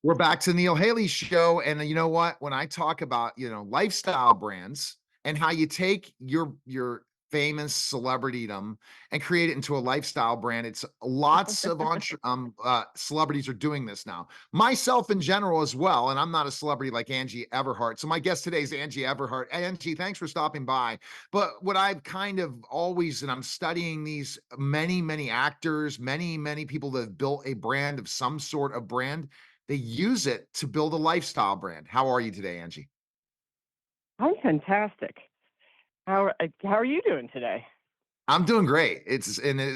We're back to Neil Haley show, and you know what? When I talk about, lifestyle brands and how you take your famous celebritydom and create it into a lifestyle brand, it's lots of celebrities are doing this now. Myself in general as well, and I'm not a celebrity like Angie Everhart. So my guest today is Angie Everhart. Angie, thanks for stopping by. But what I've kind of always, and I'm studying these many actors, many people that have built a brand of some sort of brand, they use it to build a lifestyle brand. How are you today, Angie? I'm fantastic. How are you doing today? I'm doing great.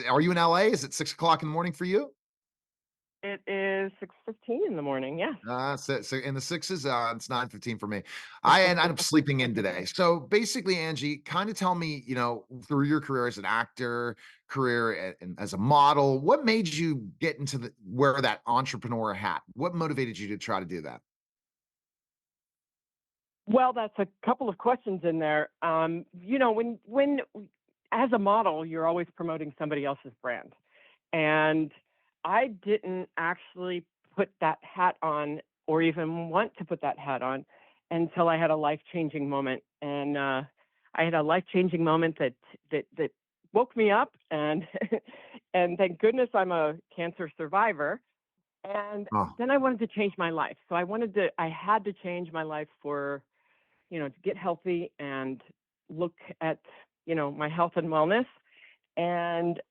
Are you in LA? Is it 6 o'clock in the morning for you? It is 6:15 in the morning. Yes. So in the sixes, it's 9:15 for me. I ended up sleeping in today. So basically, Angie, kind of tell me, through your career as an actor, and as a model, what made you get into wear that entrepreneur hat? What motivated you to try to do that? Well, that's a couple of questions in there. When as a model, you're always promoting somebody else's brand, and I didn't actually put that hat on, or even want to put that hat on, until I had a life changing moment, and I had a life changing moment that woke me up, and and thank goodness I'm a cancer survivor. And Oh, then I wanted to change my life. So I had to change my life for, to get healthy and look at, my health and wellness. And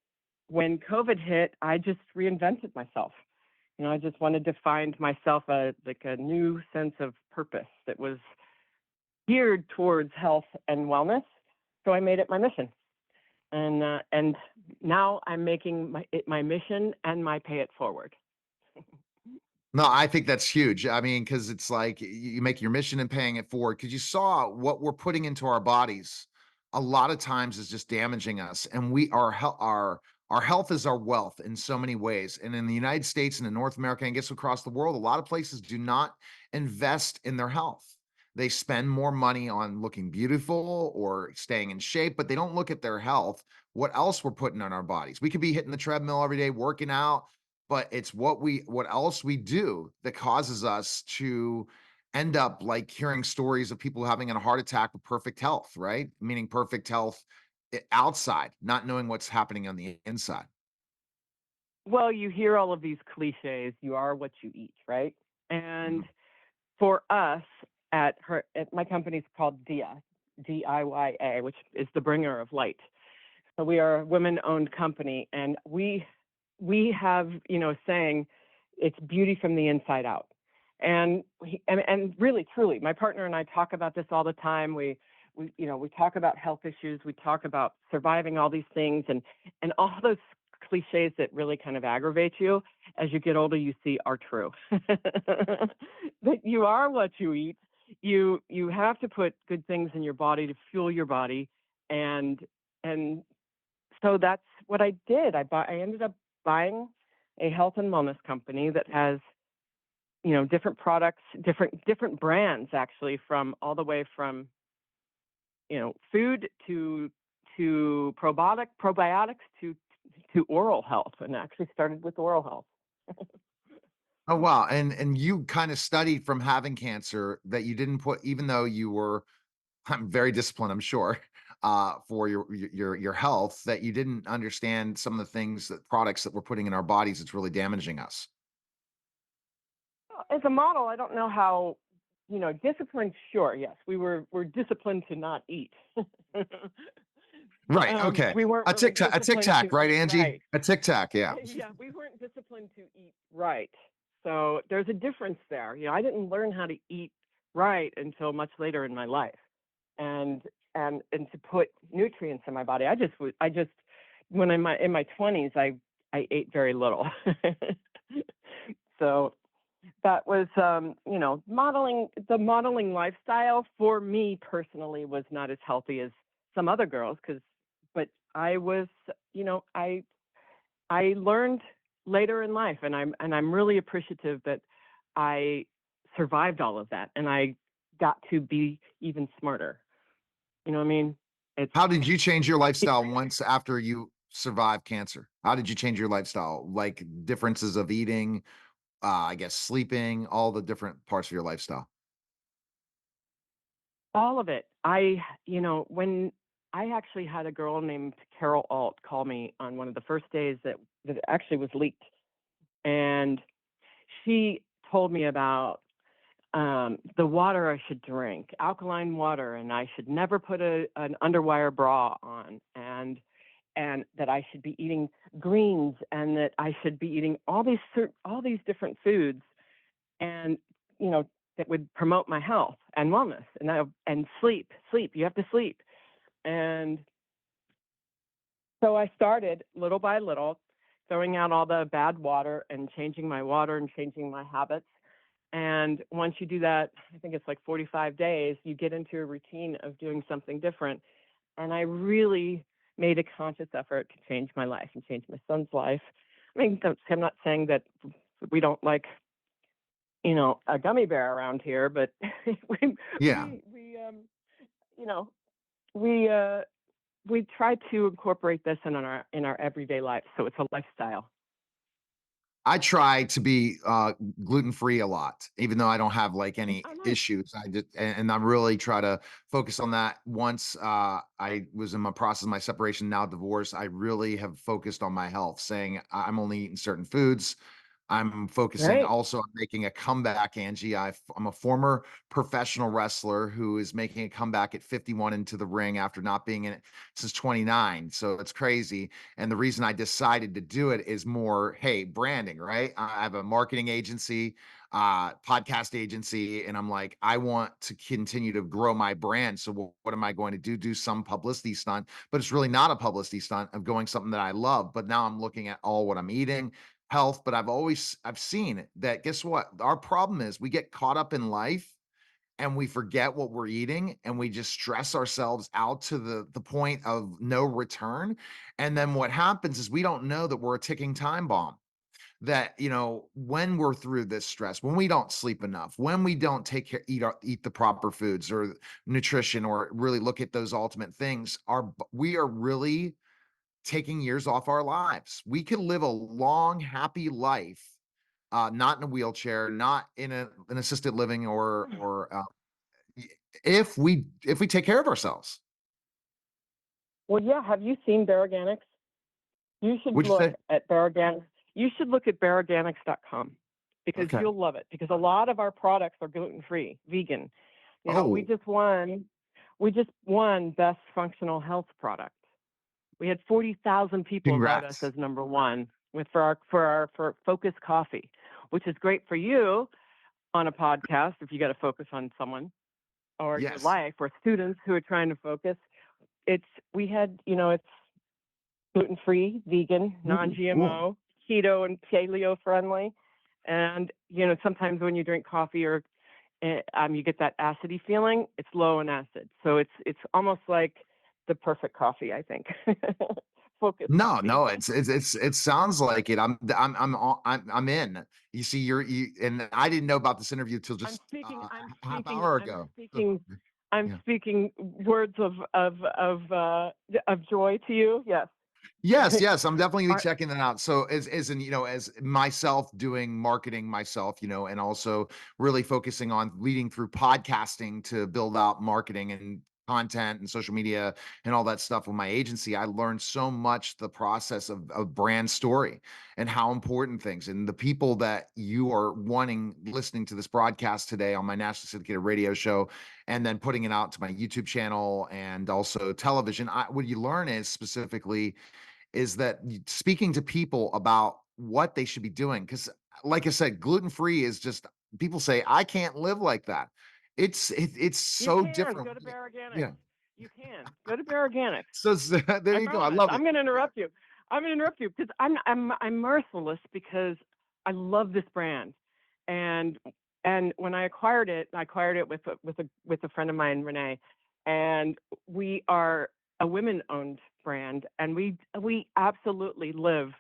when COVID hit, I just reinvented myself. I just wanted to find myself a new sense of purpose that was geared towards health and wellness. So I made it my mission. And now I'm making it my mission and my pay it forward. no, I think that's huge. I mean, because it's like you make your mission and paying it forward because you saw what we're putting into our bodies a lot of times is just damaging us. And our health is our wealth in so many ways. And in the United States and in North America, and I guess across the world, a lot of places do not invest in their health. They spend more money on looking beautiful or staying in shape, but they don't look at their health, what else we're putting on our bodies. We could be hitting the treadmill every day, working out, but it's what else we do that causes us to end up like hearing stories of people having a heart attack with perfect health, right? Meaning perfect health outside, not knowing what's happening on the inside. Well, you hear all of these cliches, you are what you eat, right? And Mhm. for us at my company's called DIA, DIYA, which is the bringer of light. So we are a women-owned company, and we have, saying it's beauty from the inside out. And really, truly, my partner and I talk about this all the time. We talk about health issues, we talk about surviving all these things, and all those cliches that really kind of aggravate you as you get older, you see are true. That you are what you eat. You have to put good things in your body to fuel your body, and and so that's what I did. I ended up buying a health and wellness company that has, different products, different brands, actually, from all the way from, food to probiotics to oral health, and actually started with oral health. Oh wow. And you kind of studied from having cancer that you didn't put, even though you were I'm very disciplined, I'm sure, for your health, that you didn't understand some of the things that products that we're putting in our bodies that's really damaging us. As a model, I don't know how, disciplined. Sure, yes, we're disciplined to not eat. Right, okay. We weren't really A Tic disciplined Tac, to right, eat Angie? right. A Tic Tac, yeah. Yeah, we weren't disciplined to eat right. So there's a difference there. I didn't learn how to eat right until much later in my life, and and to put nutrients in my body. I just when in my 20s, I ate very little. So that was, modeling. The modeling lifestyle for me personally was not as healthy as some other girls, but I was, I learned later in life, and I'm really appreciative that I survived all of that, and I got to be even smarter. You know what I mean? It's How did you change your lifestyle once after you survived cancer? How did you change your lifestyle? Like differences of eating, I guess sleeping, all the different parts of your lifestyle? All of it. When I actually had a girl named Carol Alt call me on one of the first days that it actually was leaked. And she told me about the water I should drink, alkaline water, and I should never put an underwire bra on, and that I should be eating greens, and that I should be eating all these different foods, and you know that would promote my health and wellness, and sleep. You have to sleep, and so I started little by little throwing out all the bad water and changing my water and changing my habits. And once you do that, I think it's like 45 days, you get into a routine of doing something different. And I really made a conscious effort to change my life and change my son's life. I mean, I'm not saying that we don't like, a gummy bear around here, but we, Yeah. we you know, we, uh, we try to incorporate this in our everyday life. So it's a lifestyle. I try to be gluten-free a lot, even though I don't have like any Oh, nice. issues. And I really try to focus on that. Once I was in my process of my separation, now divorce, I really have focused on my health, saying I'm only eating certain foods. I'm focusing Right. also on making a comeback, Angie. I'm a former professional wrestler who is making a comeback at 51 into the ring after not being in it since 29. So it's crazy. And the reason I decided to do it is more, hey, branding, right? I have a marketing agency, podcast agency, and I'm like, I want to continue to grow my brand. So what am I going to do? Do some publicity stunt, but it's really not a publicity stunt of going something that I love. But now I'm looking at all what I'm eating, health. But I've seen that, guess what? Our problem is we get caught up in life and we forget what we're eating and we just stress ourselves out to the point of no return. And then what happens is we don't know that we're a ticking time bomb. That, when we're through this stress, when we don't sleep enough, when we don't take care, eat the proper foods or nutrition, or really look at those ultimate things, we are really taking years off our lives. We could live a long, happy life, not in a wheelchair, not in an assisted living, or if we take care of ourselves. Well, yeah. Have you seen Baraganics? You should Would you look say? at Baraganics. You should look at Baraganics.com because Okay. you'll love it. Because a lot of our products are gluten free, vegan. We Oh, just won best functional health product. We had 40,000 people vote us congrats. as number one for Focus Coffee, which is great for you on a podcast if you got to focus on someone or your Yes. life, or students who are trying to focus. It's gluten free, vegan, non Ooh, ooh. GMO, keto and paleo friendly. And sometimes when you drink coffee or you get that acidy feeling, it's low in acid. So it's almost like the perfect coffee, I think. Focus No, coffee. no, it sounds like it. I'm in. You see, and I didn't know about this interview till I'm just speaking. I'm a half speaking. hour I'm ago. So, speaking. I'm yeah. speaking words of joy to you. Yes. Yes, yes, I'm definitely gonna be Are, checking that out. So as in, as myself doing marketing myself, and also really focusing on leading through podcasting to build out marketing and content and social media and all that stuff with my agency, I learned so much the process of brand story and how important things, and the people that you are wanting listening to this broadcast today on my nationally syndicated radio show, and then putting it out to my YouTube channel and also television. What you learn is specifically is that speaking to people about what they should be doing. Because, like I said, gluten free is just, people say, I can't live like that. It's you so can different. go to Baraganics. Yeah. You can go to Baraganics. So there I you go. I promise. love I'm it. going to interrupt you. I'm going to interrupt you because I'm merciless because I love this brand, and when I acquired it with a friend of mine, Renee, and we are a women-owned brand, and we absolutely live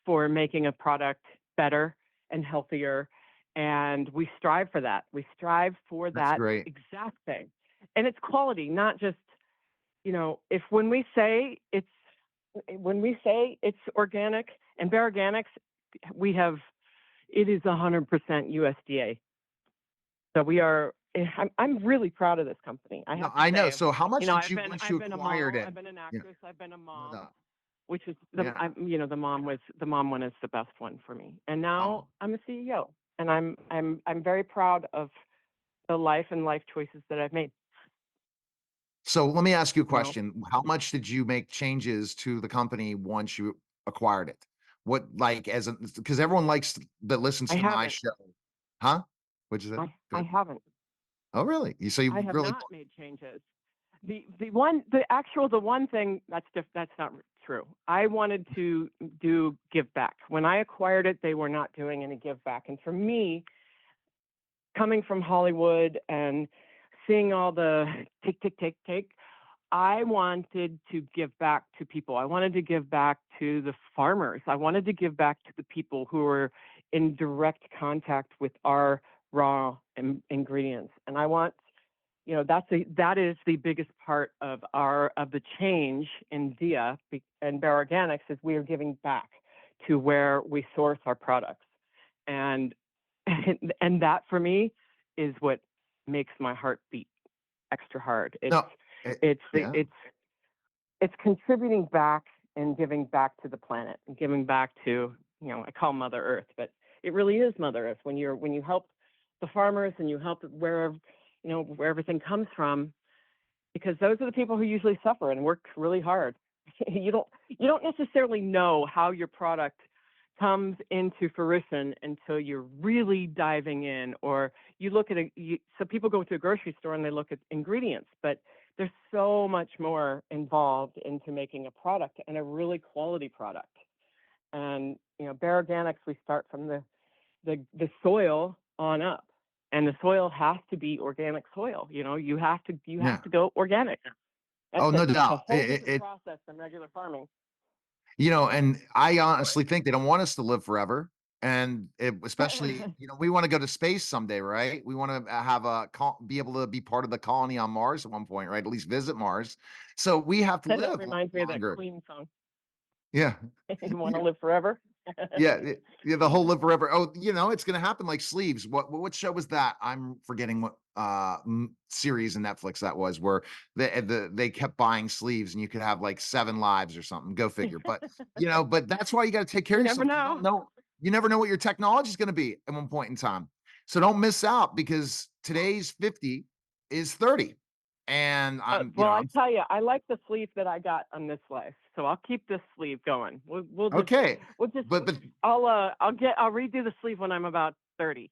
for making a product better and healthier, and we strive for that. We strive for That's that great. exact thing, and it's quality, not just if when we say it's organic and Baraganics, we have It is 100% USDA. So we are. I'm really proud of this company. I No, have to I know. say, So how you much know, did you once you I've been a acquired model, it? I've been an Yeah. actress, I've been a No, mom, no. which is Yeah. you know, the mom one is the best one for me. And Oh. now I'm a CEO, and I'm very proud of the life and life choices that I've made. So let me ask you a You know, question. How much did you make changes to the company once you acquired it? What like as a because everyone likes that listens I to my haven't. show. Huh? What'd you say? I Good. haven't. Oh, really? You so you I have really not made changes. The one thing that's not true. I wanted to do give back. When I acquired it, they were not doing any give back. And for me, coming from Hollywood and seeing all the take, take, take, take, I wanted to give back to people. I wanted to give back to the farmers. I wanted to give back to the people who were in direct contact with our raw ingredients. And I want, you know, that is the biggest part of the change in Dia and Bare Organics is we are giving back to where we source our products. And and that for me is what makes my heart beat extra hard. no. Yeah. It's contributing back and giving back to the planet and giving back to, you know, I call Mother Earth, but it really is Mother Earth when you help the farmers and you help where, you know, where everything comes from, because those are the people who usually suffer and work really hard. You don't necessarily know how your product comes into fruition until you're really diving in, or you look at so people go to a grocery store and they look at ingredients, but there's so much more involved into making a product and a really quality product. And you know, Bare Organics, we start from the soil on up, and the soil has to be organic soil. You know, you have Yeah. to go organic. That's Oh, no it's a doubt. whole different process than regular farming. And I honestly think they don't want us to live forever. And especially, we want to go to space someday, right? We want to have be able to be part of the colony on Mars at one point, right? At least visit Mars. So we have to That live reminds me of that longer. Queen song. Yeah. You want to live forever? Yeah, yeah, the whole live forever. Oh, it's gonna happen like Sleeves. What show was that? I'm forgetting what series in Netflix that was, where they kept buying sleeves and you could have like 7 lives or something. Go figure. But that's why you got to take care You of never yourself. You know. don't know. You never know what your technology is going to be at one point in time. So don't miss out because today's 50 is 30, and Well, I tell you, I like the sleeve that I got on this life, so I'll keep this sleeve going. Okay, We'll just but I'll redo the sleeve when I'm about 30.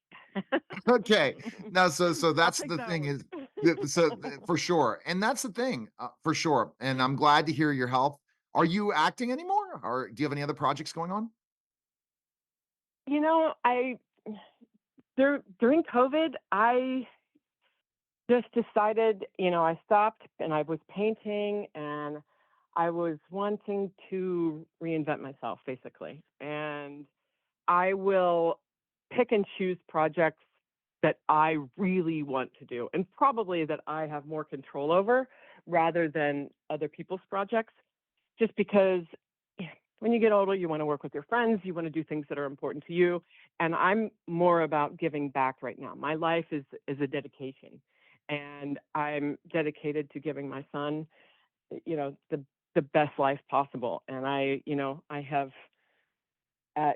okay. Now, so I'll that's take the that thing one. is, for sure, and that's the thing for sure. And I'm glad to hear your health. Are you acting anymore, or do you have any other projects going on? You know, during COVID, I just decided, you know, I stopped and I was painting and I was wanting to reinvent myself basically. And I will pick and choose projects that I really want to do and probably that I have more control over rather than other people's projects. Just because when you get older, you want to work with your friends, you want to do things that are important to you. And I'm more about giving back right now. My life is a dedication. And I'm dedicated to giving my son, you know, the best life possible. And I have guys,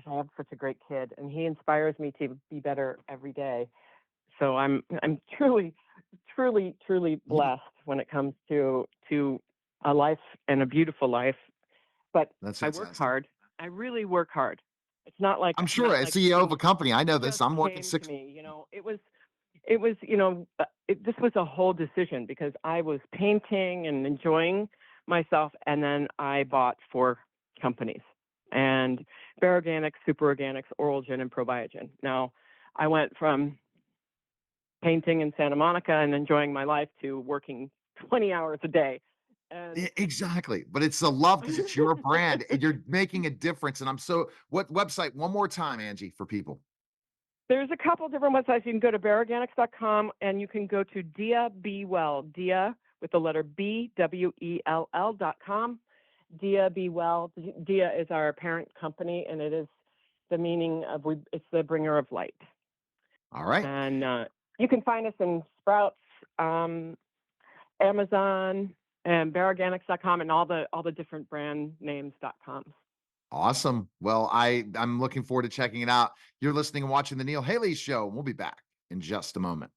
I have such a great kid, and he inspires me to be better every day. So I'm truly, truly, truly You- blessed when it comes to a life and a beautiful life. But That's I work fantastic. hard. I really work hard. It's not like I'm sure as CEO of things a company, I know this. just I'm working came to 6. me. You know, it was this was a whole decision because I was painting and enjoying myself, and then I bought 4 companies, and Bare Organics, Super Organics, Oral Gin, and Probiogen. Now I went from painting in Santa Monica and enjoying my life to working 20 hours a day. And Exactly, but it's the love because it's your brand and you're making a difference. And what website? One more time, Angie, for people. there's a couple different websites. You can go to bareorganics.com and you can go to Dia Be Well, Dia with the letter B, WELL.com. Dia Be Well. Dia is our parent company, and it is the meaning of it's the bringer of light. All right. And you can find us in Sprouts, Amazon, and bearorganics.com, and all the different brand names.com. Awesome. Well, I'm looking forward to checking it out. You're listening and watching the Neil Haley Show. We'll be back in just a moment.